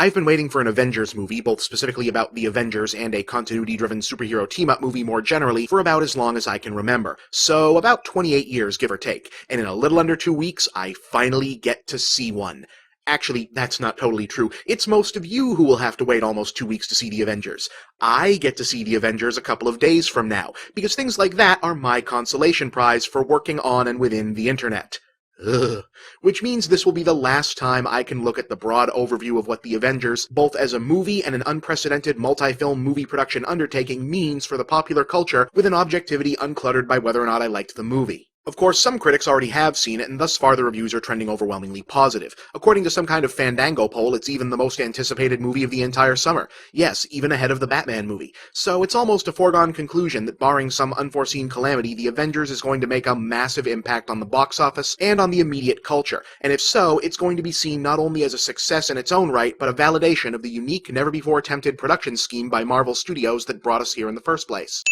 I've been waiting for an Avengers movie, both specifically about the Avengers and a continuity-driven superhero team-up movie more generally, for about as long as I can remember. So about 28 years, give or take. And in a little under 2 weeks, I finally get to see one. Actually, that's not totally true. It's most of you who will have to wait almost 2 weeks to see the Avengers. I get to see the Avengers a couple of days from now, because things like that are my consolation prize for working on and within the internet. Ugh. Which means this will be the last time I can look at the broad overview of what the Avengers, both as a movie and an unprecedented multi-film movie production undertaking, means for the popular culture with an objectivity uncluttered by whether or not I liked the movie. Of course, some critics already have seen it, and thus far the reviews are trending overwhelmingly positive. According to some kind of Fandango poll, it's even the most anticipated movie of the entire summer. Yes, even ahead of the Batman movie. So it's almost a foregone conclusion that barring some unforeseen calamity, the Avengers is going to make a massive impact on the box office and on the immediate culture. And if so, it's going to be seen not only as a success in its own right, but a validation of the unique, never-before-attempted production scheme by Marvel Studios that brought us here in the first place.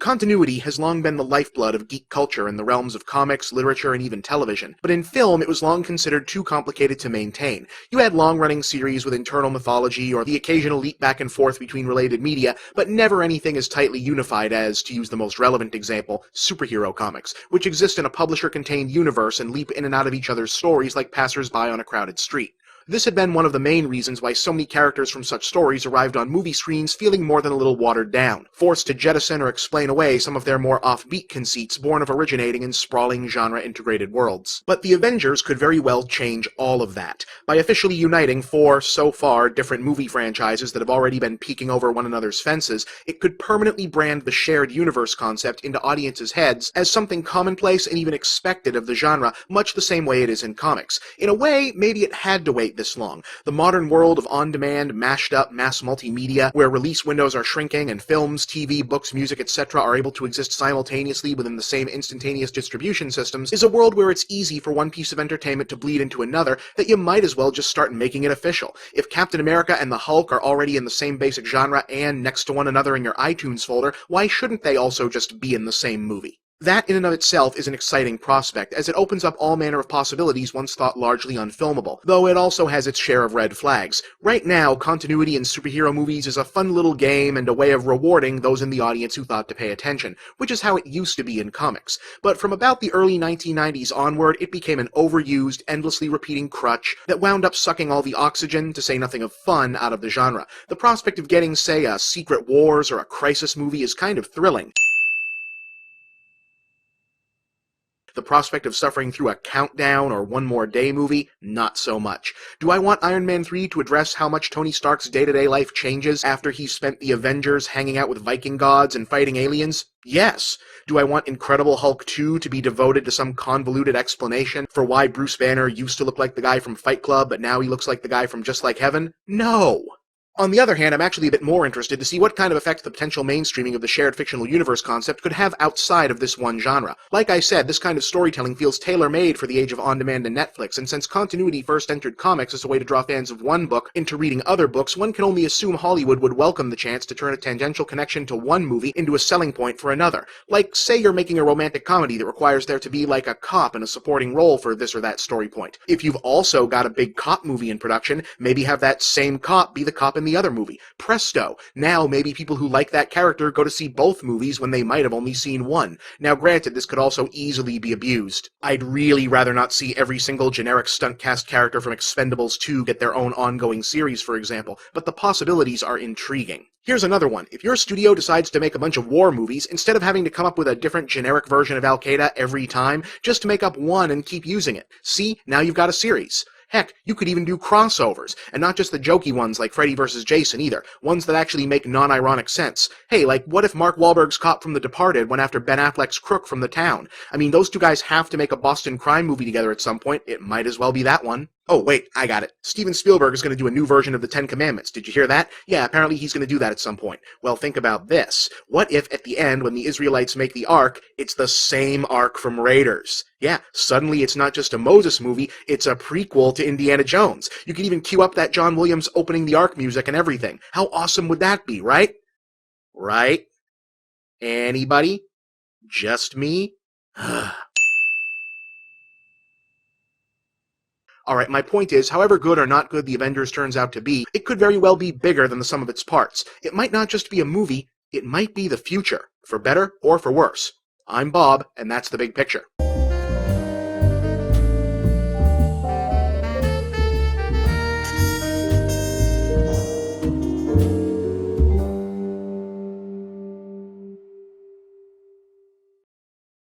Continuity has long been the lifeblood of geek culture in the realms of comics, literature, and even television, but in film it was long considered too complicated to maintain. You had long-running series with internal mythology or the occasional leap back and forth between related media, but never anything as tightly unified as, to use the most relevant example, superhero comics, which exist in a publisher-contained universe and leap in and out of each other's stories like passers-by on a crowded street. This had been one of the main reasons why so many characters from such stories arrived on movie screens feeling more than a little watered down, forced to jettison or explain away some of their more offbeat conceits born of originating in sprawling genre-integrated worlds. But the Avengers could very well change all of that, by officially uniting four, so far, different movie franchises that have already been peeking over one another's fences. It could permanently brand the shared universe concept into audiences' heads as something commonplace and even expected of the genre, much the same way it is in comics. In a way, maybe it had to wait this long. The modern world of on-demand, mashed-up mass multimedia, where release windows are shrinking and films, TV, books, music, etc. are able to exist simultaneously within the same instantaneous distribution systems, is a world where it's easy for one piece of entertainment to bleed into another that you might as well just start making it official. If Captain America and the Hulk are already in the same basic genre and next to one another in your iTunes folder, why shouldn't they also just be in the same movie? That in and of itself is an exciting prospect, as it opens up all manner of possibilities once thought largely unfilmable, though it also has its share of red flags. Right now, continuity in superhero movies is a fun little game and a way of rewarding those in the audience who thought to pay attention, which is how it used to be in comics. But from about the early 1990s onward, it became an overused, endlessly repeating crutch that wound up sucking all the oxygen, to say nothing of fun, out of the genre. The prospect of getting, say, a Secret Wars or a Crisis movie is kind of thrilling. The prospect of suffering through a Countdown or One More Day movie, not so much. Do I want Iron Man 3 to address how much Tony Stark's day-to-day life changes after he's spent the Avengers hanging out with Viking gods and fighting aliens? Yes. Do I want Incredible Hulk 2 to be devoted to some convoluted explanation for why Bruce Banner used to look like the guy from Fight Club, but now he looks like the guy from Just Like Heaven? No. On the other hand, I'm actually a bit more interested to see what kind of effect the potential mainstreaming of the shared fictional universe concept could have outside of this one genre. Like I said, this kind of storytelling feels tailor-made for the age of on-demand and Netflix, and since continuity first entered comics as a way to draw fans of one book into reading other books, one can only assume Hollywood would welcome the chance to turn a tangential connection to one movie into a selling point for another. Like, say you're making a romantic comedy that requires there to be like a cop in a supporting role for this or that story point. If you've also got a big cop movie in production, maybe have that same cop be the cop in the other movie. Presto! Now maybe people who like that character go to see both movies when they might have only seen one. Now granted, this could also easily be abused. I'd really rather not see every single generic stunt cast character from Expendables 2 get their own ongoing series, for example, but the possibilities are intriguing. Here's another one. If your studio decides to make a bunch of war movies, instead of having to come up with a different generic version of Al-Qaeda every time, just make up one and keep using it. See? Now you've got a series. Heck, you could even do crossovers, and not just the jokey ones like Freddy vs. Jason either, ones that actually make non-ironic sense. Hey, like, what if Mark Wahlberg's cop from The Departed went after Ben Affleck's crook from The Town? I mean, those two guys have to make a Boston crime movie together at some point. It might as well be that one. Oh, wait, I got it. Steven Spielberg is going to do a new version of the Ten Commandments. Did you hear that? Yeah, apparently he's going to do that at some point. Well, think about this. What if at the end, when the Israelites make the Ark, it's the same Ark from Raiders? Yeah, suddenly it's not just a Moses movie, it's a prequel to Indiana Jones. You can even cue up that John Williams opening the Ark music and everything. How awesome would that be, right? Right? Anybody? Just me? Alright, my point is, however good or not good the Avengers turns out to be, it could very well be bigger than the sum of its parts. It might not just be a movie, it might be the future, for better or for worse. I'm Bob, and that's the big picture.